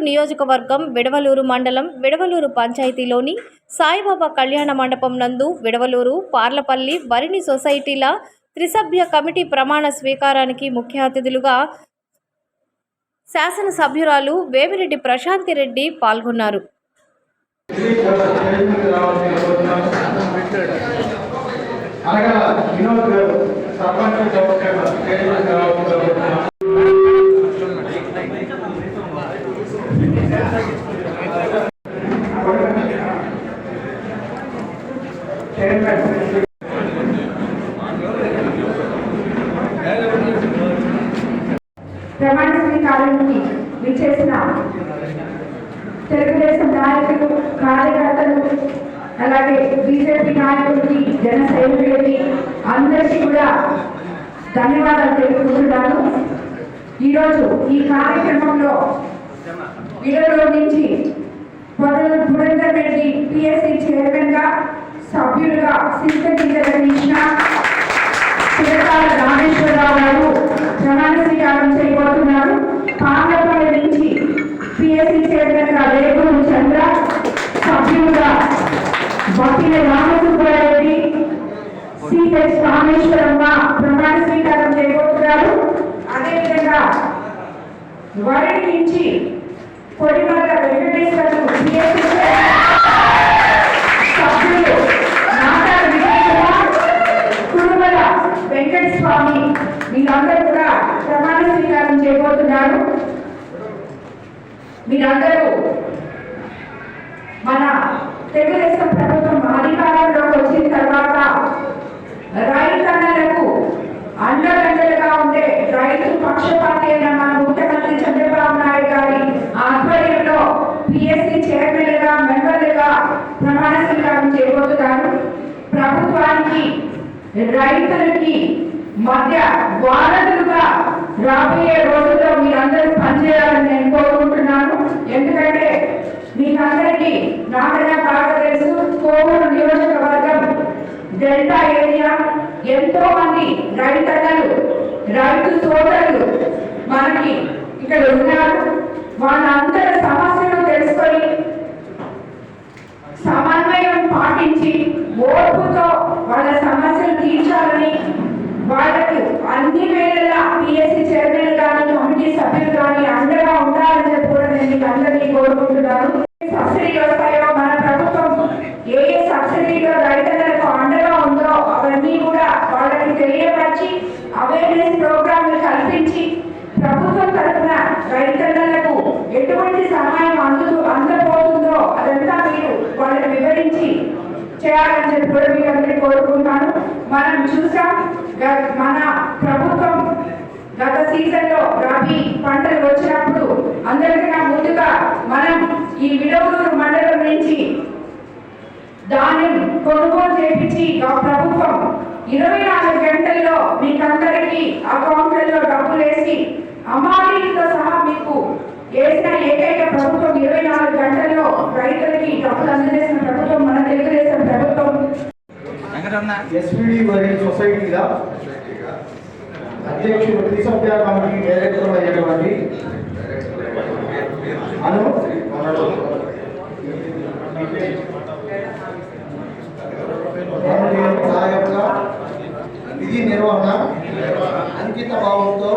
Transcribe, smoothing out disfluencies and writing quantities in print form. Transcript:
నియోజకవర్గం విడవలూరు మండలం విడవలూరు పంచాయతీలోని సాయిబాబా కళ్యాణ మండపం నందు విడవలూరు పార్లపల్లి వరిని సొసైటీల త్రిసభ్య కమిటీ ప్రమాణ స్వీకారానికి ముఖ్య అతిథులుగా శాసనసభ్యురాలు వేమిరెడ్డి ప్రశాంతి రెడ్డి పాల్గొన్నారు. ప్రమాణ స్వీకారానికి విచ్చేసిన తెలుగుదేశం నాయకులు, కార్యకర్తలు, అలాగే బీజేపీ నాయకులకి, జన సైనికులకి అందరికీ కూడా ధన్యవాదాలు తెలుపుకుంటున్నాను. ఈరోజు ఈ కార్యక్రమంలో విడవలూరు నుంచి పురంధర్ రెడ్డి పిఎస్సి చైర్మన్ గా, సభ్యులుగా సింగీకరించిన చిరకాల రామేశ్వరరావు గారు ప్రమాణ స్వీకారం చేయబోతున్నారు. పార్లపల్లి నుంచి పిఎస్సి చైర్మన్ గా రేగులు చంద్ర, సభ్యులుగా వకీల రామసుబ్బారెడ్డి, సిహెచ్ రామేశ్వరమ్మ ప్రమాణ స్వీకారం చేయబోతున్నారు. అదేవిధంగా వరడి నుంచి కొడిమల్ల వెంకటేశ్వరులు పిఎస్సి సభ్యులు నాటాల విజయ్ కుమార్, కురుమల వెంకట స్వామి మీరందరూ కూడా ప్రమాణ స్వీకారం చేయబోతున్నారు. మీరందరూ మన తెలుగుదేశం ప్రభుత్వం అధికారంలోకి వచ్చిన తర్వాత రైతన్నలకు అండదండలుగా ఉండే రైతు పక్షపాతి అయిన మన ముఖ్యమంత్రి చంద్రబాబు నాయుడు గారి ఆధ్వర్యంలో పిఎస్సి చైర్మన్లుగా, మెంబర్లుగా ప్రమాణ స్వీకారం చేయబోతున్నారు. ప్రభుత్వానికి రైతులకి మధ్య వారధులుగా రాబోయే రోజుల్లో మీరందరూ పనిచేయాలని నేను కోరుకుంటున్నాను. ఎందుకంటే మీకందరికీ నాకన్నా బాగా తెలుసు, కోవూరు నియోజకవర్గం డెల్టా ఏరియా ఎంతో మంది రైతన్నలు, రైతు సోదరులు మనకి ఇక్కడ ఉన్నారు. వాళ్ళందరి సమస్యలు తెలుసుకొని సమన్వయం పాటించి ఓర్పుతో వాళ్ళ సమస్యలు తీర్చాలని, వాళ్ళకు అన్ని వేళలా పిఎస్సి చైర్మన్ కానీ, కమిటీ సభ్యులు కానీ అండగా ఉండాలని చెప్పి కూడా నేను మీకు అందరినీ కోరుకుంటున్నాను. సబ్సిడీలు వస్తాయో, మన ప్రభుత్వం ఏ సబ్సిడీలో రైతన్నలకు అండగా ఉందో అవన్నీ కూడా వాళ్ళకి తెలియపరిచి అవేర్నెస్ ప్రోగ్రాంలు కల్పించి ప్రభుత్వం తరఫున రైతన్నలకు ఎటువంటి సహాయం అందబోతుందో అదంతా మీరు వాళ్ళకి వివరించి చేయాలని చెప్పి కూడా మీకు అందరినీ కోరుకుంటున్నాను. మనం చూసాం, మన ప్రభుత్వం గత సీజన్లో రబీ పంటలు వచ్చినప్పుడు అందరికన్నా ముందుగా మనం ఈ విడవలూరు మండలం నుంచి ధాన్యం కొనుగోలు చేయించి ప్రభుత్వం 24 గంటల్లో మీకందరికీ అకౌంట్లలో డబ్బులు వేసి అమారీలతో సహా మీకు వేసిన ఏకైక ప్రభుత్వం 24 గంటల్లో రైతులకి డబ్బులు అందజేసిన ప్రభుత్వం మన తెలుగుదేశం ప్రభుత్వం. ఎస్పీడీ వరి సొసైటీల అధ్యక్షుడు, త్రిసభ్య కమిటీ డైరెక్టర్ అయినటువంటి సహాయక విధి నిర్వహణ అంకిత భావంతో